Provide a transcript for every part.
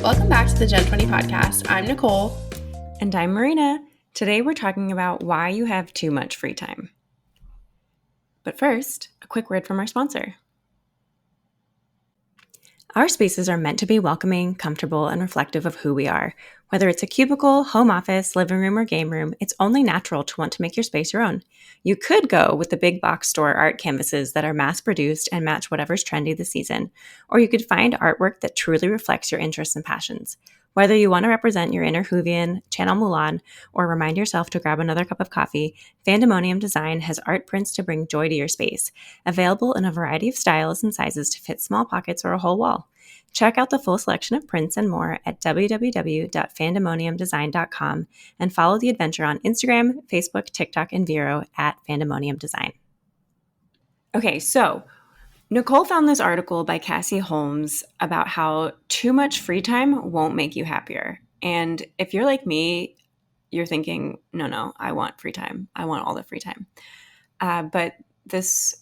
Welcome back to the GenTwenty Podcast. I'm Nicole. And I'm Marina. Today we're talking about why you have too much free time. But first, a quick word from our sponsor. Our spaces are meant to be welcoming, comfortable, and reflective of who we are. Whether it's a cubicle, home office, living room, or game room, it's only natural to want to make your space your own. You could go with the big box store art canvases that are mass-produced and match whatever's trendy this season, or you could find artwork that truly reflects your interests and passions. Whether you want to represent your inner Whovian, channel Mulan, or remind yourself to grab another cup of coffee, Fandemonium Design has art prints to bring joy to your space, available in a variety of styles and sizes to fit small pockets or a whole wall. Check out the full selection of prints and more at www.fandemoniumdesign.com and follow the adventure on Instagram, Facebook, TikTok, and Vero at Fandemonium Design. Okay, so Nicole found this article by Cassie Holmes about how too much free time won't make you happier. And if you're like me, you're thinking, no, I want free time. I want all the free time. But this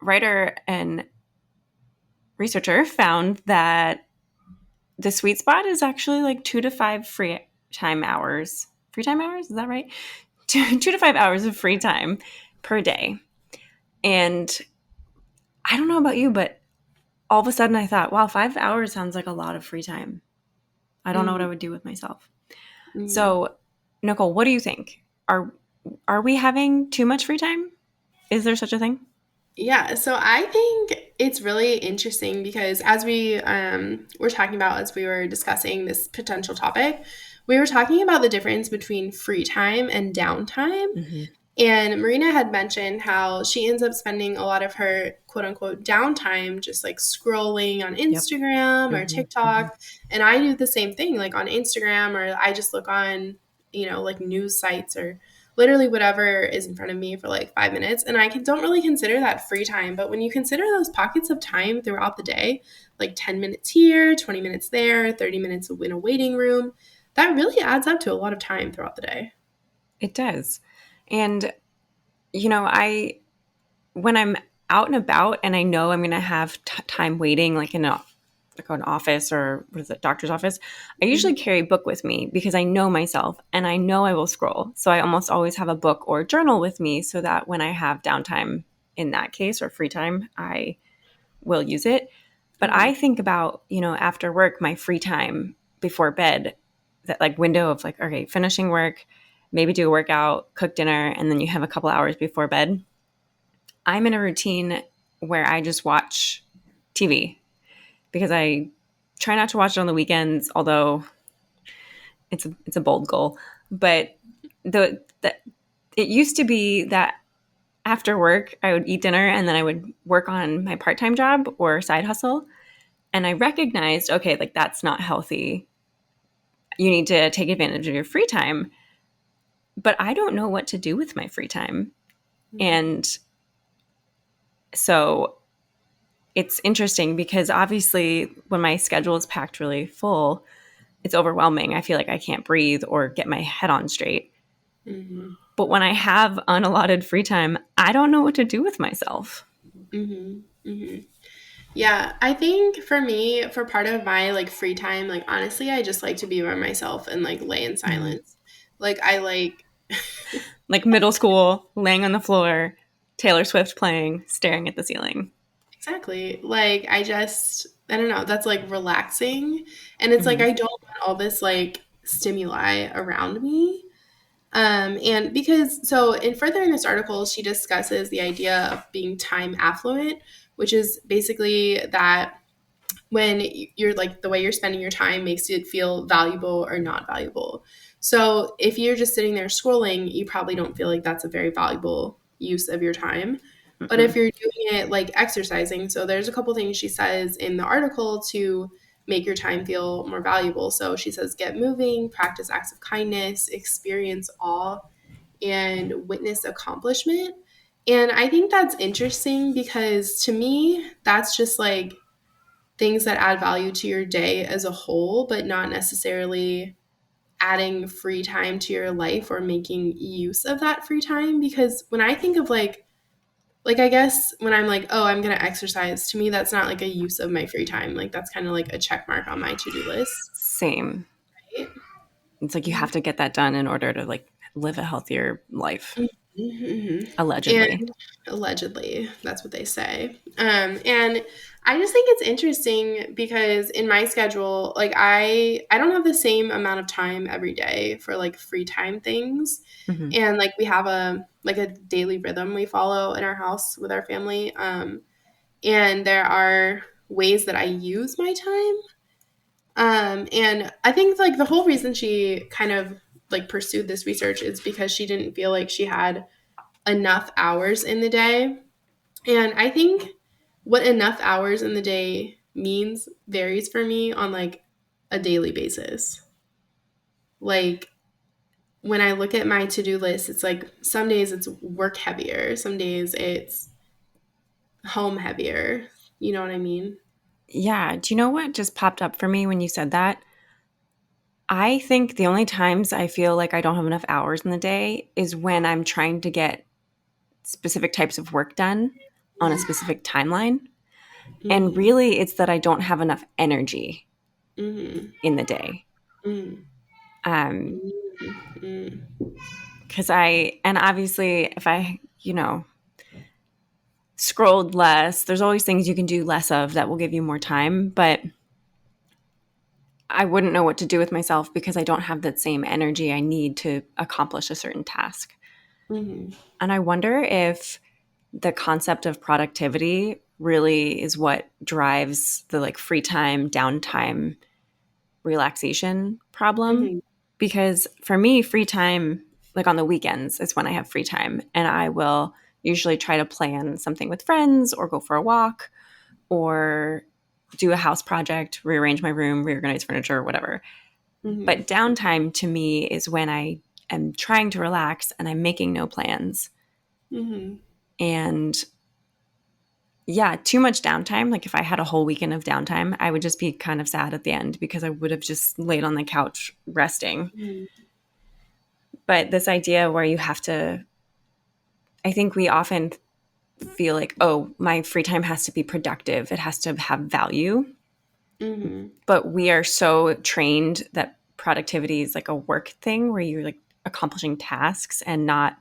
writer and researcher found that the sweet spot is actually like 2 to 5 free time hours. Free time hours? Is that right? 2 to 5 hours of free time per day. And I don't know about you, but all of a sudden I thought, wow, 5 hours sounds like a lot of free time. I don't know what I would do with myself. So, Nicole, what do you think? Are we having too much free time? Is there such a thing? Yeah, so I think it's really interesting because as we were talking about, as we were discussing this potential topic, we were talking about the difference between free time and downtime. Mm-hmm. And Marina had mentioned how she ends up spending a lot of her quote-unquote downtime just like scrolling on Instagram or TikTok. Mm-hmm. And I do the same thing, like on Instagram, or I just look on, like news sites or literally whatever is in front of me for like 5 minutes. And I don't really consider that free time. But when you consider those pockets of time throughout the day, like 10 minutes here, 20 minutes there, 30 minutes in a waiting room, that really adds up to a lot of time throughout the day. It does. And, when I'm out and about and I know I'm going to have time waiting, like in an office or doctor's office, I usually carry a book with me because I know myself and I know I will scroll. So I almost always have a book or a journal with me so that when I have downtime in that case or free time, I will use it. But I think about, after work, my free time before bed, that like window of like, okay, finishing work, maybe do a workout, cook dinner, and then you have a couple hours before bed. I'm in a routine where I just watch TV because I try not to watch it on the weekends, although it's a bold goal. But it used to be that after work, I would eat dinner and then I would work on my part-time job or side hustle. And I recognized, okay, like that's not healthy. You need to take advantage of your free time. But I don't know what to do with my free time. Mm-hmm. And so it's interesting because obviously when my schedule is packed really full, it's overwhelming. I feel like I can't breathe or get my head on straight. Mm-hmm. But when I have unallotted free time, I don't know what to do with myself. Mm-hmm. Mm-hmm. Yeah, I think for me, for part of my like free time, like honestly, I just like to be by myself and like lay in silence. Mm-hmm. Like I like like middle school, laying on the floor, Taylor Swift playing, staring at the ceiling. Exactly. Like I don't know, that's like relaxing. And it's like I don't want all this like stimuli around me. And because further in this article, she discusses the idea of being time affluent, which is basically that when you're like the way you're spending your time makes it feel valuable or not valuable. So if you're just sitting there scrolling, you probably don't feel like that's a very valuable use of your time. Mm-hmm. But if you're doing it like exercising, so there's a couple things she says in the article to make your time feel more valuable. So she says, get moving, practice acts of kindness, experience awe, and witness accomplishment. And I think that's interesting because to me, that's just like things that add value to your day as a whole, but not necessarily adding free time to your life or making use of that free time. Because when I think of like like, I guess when I'm like, oh, I'm going to exercise, to me, that's not like a use of my free time. Like, that's kind of like a check mark on my to-do list. Same. Right? It's like you have to get that done in order to like live a healthier life. Mm-hmm. Allegedly. And allegedly, that's what they say. And I just think it's interesting because in my schedule, like I don't have the same amount of time every day for like free time things. Mm-hmm. And like we have a daily rhythm we follow in our house with our family. And there are ways that I use my time. And I think like the whole reason she kind of like pursued this research is because she didn't feel like she had enough hours in the day. And I think what enough hours in the day means varies for me on like a daily basis. Like when I look at my to-do list, it's like some days it's work heavier, some days it's home heavier. You know what I mean? Yeah. Do you know what just popped up for me when you said that? I think the only times I feel like I don't have enough hours in the day is when I'm trying to get specific types of work done on a specific timeline. And Mm-hmm. really, it's that I don't have enough energy Mm-hmm. in the day. Mm-hmm. Um, Mm-hmm. because and obviously, if I, scrolled less, there's always things you can do less of that will give you more time. But I wouldn't know what to do with myself because I don't have that same energy I need to accomplish a certain task. Mm-hmm. And I wonder if the concept of productivity really is what drives the like free time, downtime, relaxation problem. Mm-hmm. Because for me, free time, like on the weekends, is when I have free time. And I will usually try to plan something with friends or go for a walk or do a house project, rearrange my room, reorganize furniture, whatever. Mm-hmm. But downtime to me is when I am trying to relax and I'm making no plans. Mm-hmm. And yeah, too much downtime. Like if I had a whole weekend of downtime, I would just be kind of sad at the end because I would have just laid on the couch resting. Mm-hmm. But this idea where you have to, I think we often feel like, oh, my free time has to be productive, it has to have value. Mm-hmm. But we are so trained that productivity is like a work thing where you're like accomplishing tasks and not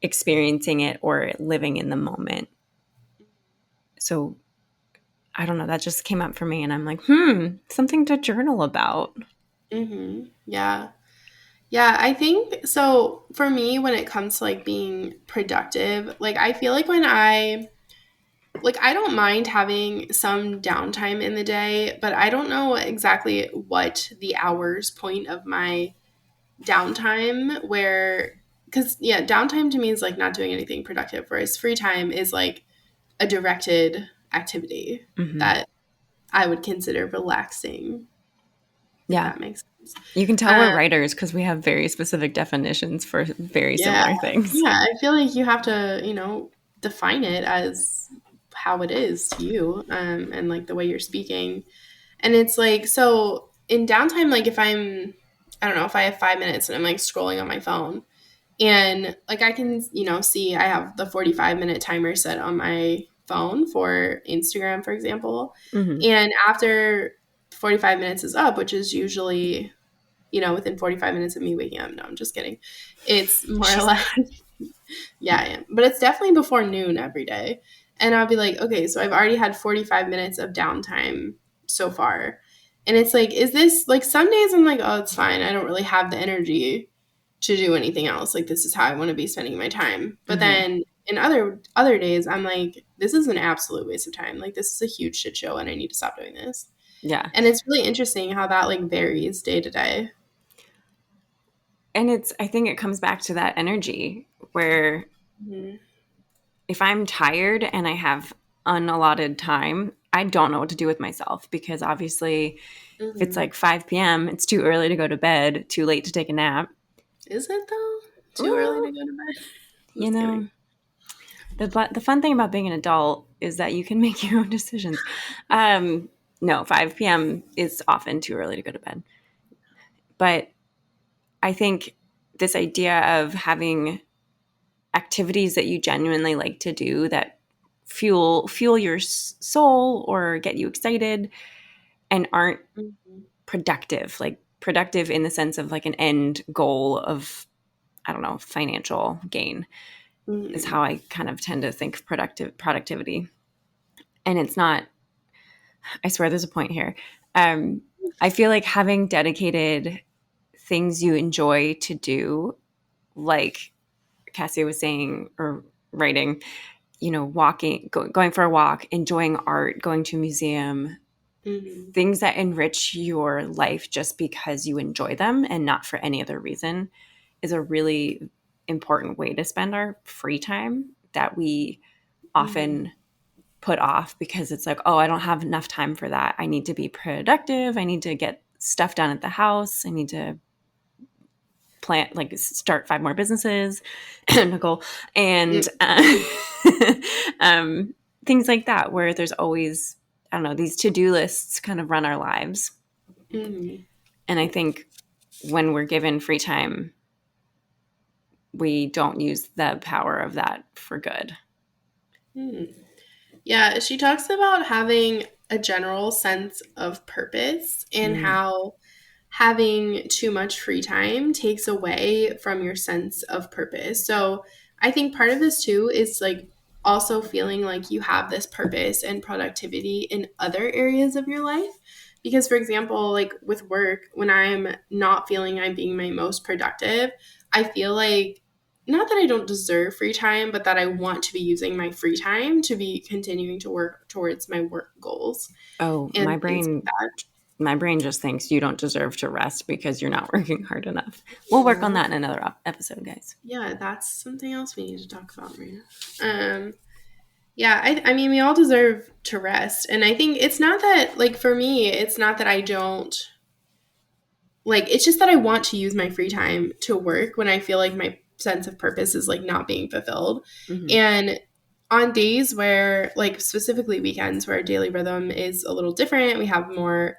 experiencing it or living in the moment. So I don't know, that just came up for me and I'm like, something to journal about. Mm-hmm. Yeah. Yeah, I think so for me when it comes to like being productive, like I feel like when I don't mind having some downtime in the day, but I don't know exactly what the hours point of my downtime where cuz yeah, downtime to me is like not doing anything productive whereas free time is like a directed activity Mm-hmm. that I would consider relaxing if Yeah. that makes sense. You can tell we're Um, writers because we have very specific definitions for very Yeah. similar things. Yeah. I feel like you have to, define it as how it is to you, and like the way you're speaking. And it's like, so in downtime, like if I don't know, if I have 5 minutes and I'm like scrolling on my phone and like I can, see I have the 45-minute timer set on my phone for Instagram, for example. Mm-hmm. And after 45 minutes is up, which is usually, within 45 minutes of me waking up. No, I'm just kidding. It's more or She's less, not. yeah, I am. But it's definitely before noon every day. And I'll be like, okay, so I've already had 45 minutes of downtime so far. And it's like, is this like some days I'm like, oh, it's fine. I don't really have the energy to do anything else. Like this is how I want to be spending my time. But Mm-hmm. then in other days, I'm like, this is an absolute waste of time. Like this is a huge shit show and I need to stop doing this. Yeah. And it's really interesting how that like varies day to day. And I think it comes back to that energy where Mhm. if I'm tired and I have unallotted time, I don't know what to do with myself because obviously if it's Mhm. like 5 p.m., it's too early to go to bed, too late to take a nap. Is it though? Too early to Well, go to bed? you Just know, kidding. the fun thing about being an adult is that you can make your own decisions. No, 5 p.m. is often too early to go to bed. But I think this idea of having activities that you genuinely like to do that fuel your soul or get you excited and aren't Mm-hmm. productive, like productive in the sense of like an end goal of, I don't know, financial gain is Mm-hmm. how I kind of tend to think of productivity. And it's not, I swear there's a point here. I feel like having dedicated things you enjoy to do, like Cassie was saying or writing, you know, walking, going for a walk, enjoying art, going to a museum, Mm-hmm. things that enrich your life just because you enjoy them and not for any other reason is a really important way to spend our free time that we Mm-hmm. often put off because it's like, oh, I don't have enough time for that. I need to be productive. I need to get stuff done at the house. I need to plant, like, start 5 more businesses, Nicole, and um, things like that, where there's always, I don't know, these to-do lists kind of run our lives. Mm-hmm. And I think when we're given free time, we don't use the power of that for good. Mm-hmm. Yeah, she talks about having a general sense of purpose and Mm. how having too much free time takes away from your sense of purpose. So I think part of this too is like also feeling like you have this purpose and productivity in other areas of your life. Because, for example, like with work, when I'm not feeling I'm being my most productive, I feel like not that I don't deserve free time, but that I want to be using my free time to be continuing to work towards my work goals Oh, and things like that. my brain just thinks you don't deserve to rest because you're not working hard enough. We'll work on that in another episode, guys. Yeah, that's something else we need to talk about, Marina. Yeah, I mean, we all deserve to rest. And I think it's not that, like, for me, it's not that I don't, like, it's just that I want to use my free time to work when I feel like my sense of purpose is, like, not being fulfilled. Mm-hmm. And on days where, like, specifically weekends where our daily rhythm is a little different, we have more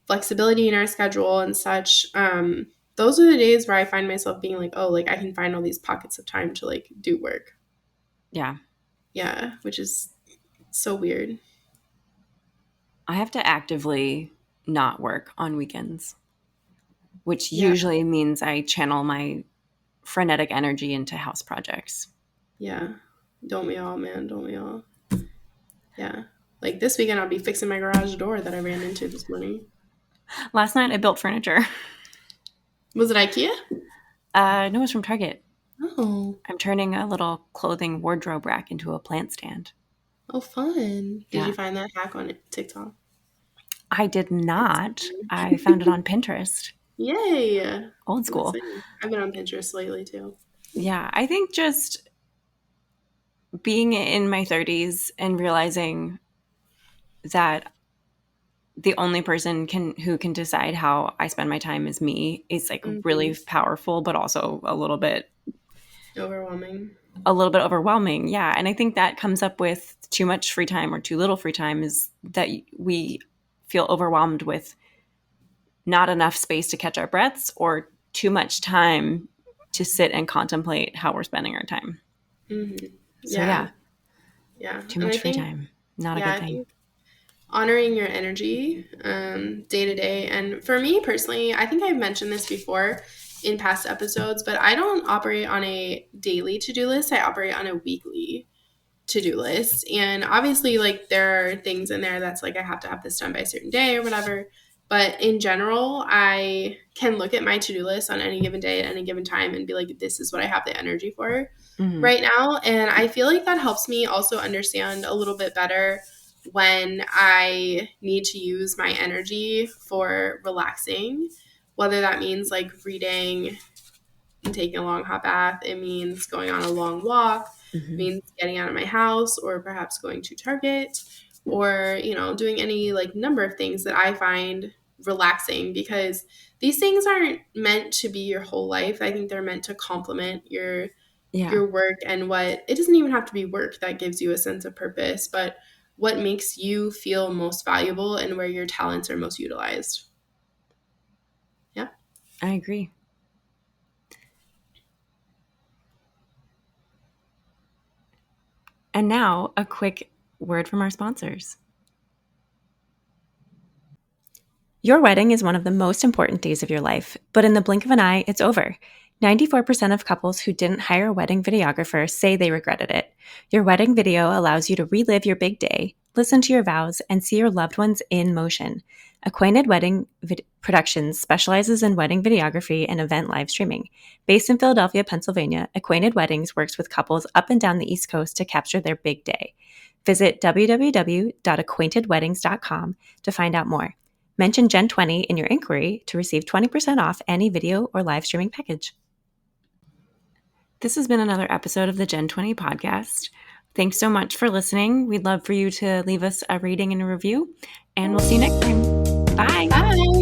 flexibility in our schedule and such. Those are the days where I find myself being like, oh, like I can find all these pockets of time to like do work. Yeah. Yeah, which is so weird. I have to actively not work on weekends, which Yeah, usually means I channel my frenetic energy into house projects. yeah. Don't we all, man? Don't we all? Yeah. Like this weekend, I'll be fixing my garage door that I ran into this morning. Last night I built furniture. Was it IKEA? No, it was from Target. Oh, I'm turning a little clothing wardrobe rack into a plant stand. oh, fun. Did you Yeah. find that hack on TikTok? I did That's not. funny. I found it on Pinterest. Yay. Old I'm school. excited. I've been on Pinterest lately too. Yeah. I think just being in my 30s and realizing that the only person who can decide how I spend my time is me is like Mm-hmm. really powerful, but also Overwhelming. a little bit overwhelming. Yeah. And I think that comes up with too much free time or too little free time is that we feel overwhelmed with not enough space to catch our breaths or too much time to sit and contemplate how we're spending our time. Mm-hmm. So Yeah. yeah, Yeah. too And I much free think, time. Not a yeah, good I thing. think honoring your energy day to day. And for me personally, I think I've mentioned this before in past episodes, but I don't operate on a daily to do list. I operate on a weekly to do list. And obviously, like, there are things in there that's like, I have to have this done by a certain day or whatever. But in general, I can look at my to do list on any given day at any given time and be like, this is what I have the energy for Mm-hmm. right now. And I feel like that helps me also understand a little bit better when I need to use my energy for relaxing, whether that means like reading and taking a long hot bath, it means going on a long walk, it Mm-hmm. means getting out of my house or perhaps going to Target or, you know, doing any like number of things that I find relaxing because these things aren't meant to be your whole life. I think they're meant to complement Yeah, your work and what it doesn't even have to be work that gives you a sense of purpose, but what makes you feel most valuable and where your talents are most utilized. Yeah. I agree. And now a quick word from our sponsors. Your wedding is one of the most important days of your life, but in the blink of an eye, it's over. 94% of couples who didn't hire a wedding videographer say they regretted it. Your wedding video allows you to relive your big day, listen to your vows, and see your loved ones in motion. Acquainted Wedding Productions specializes in wedding videography and event live streaming. Based in Philadelphia, Pennsylvania, Acquainted Weddings works with couples up and down the East Coast to capture their big day. Visit www.acquaintedweddings.com to find out more. Mention GenTwenty in your inquiry to receive 20% off any video or live streaming package. This has been another episode of the GenTwenty Podcast. Thanks so much for listening. We'd love for you to leave us a rating and a review, and we'll see you next time. Bye. Bye.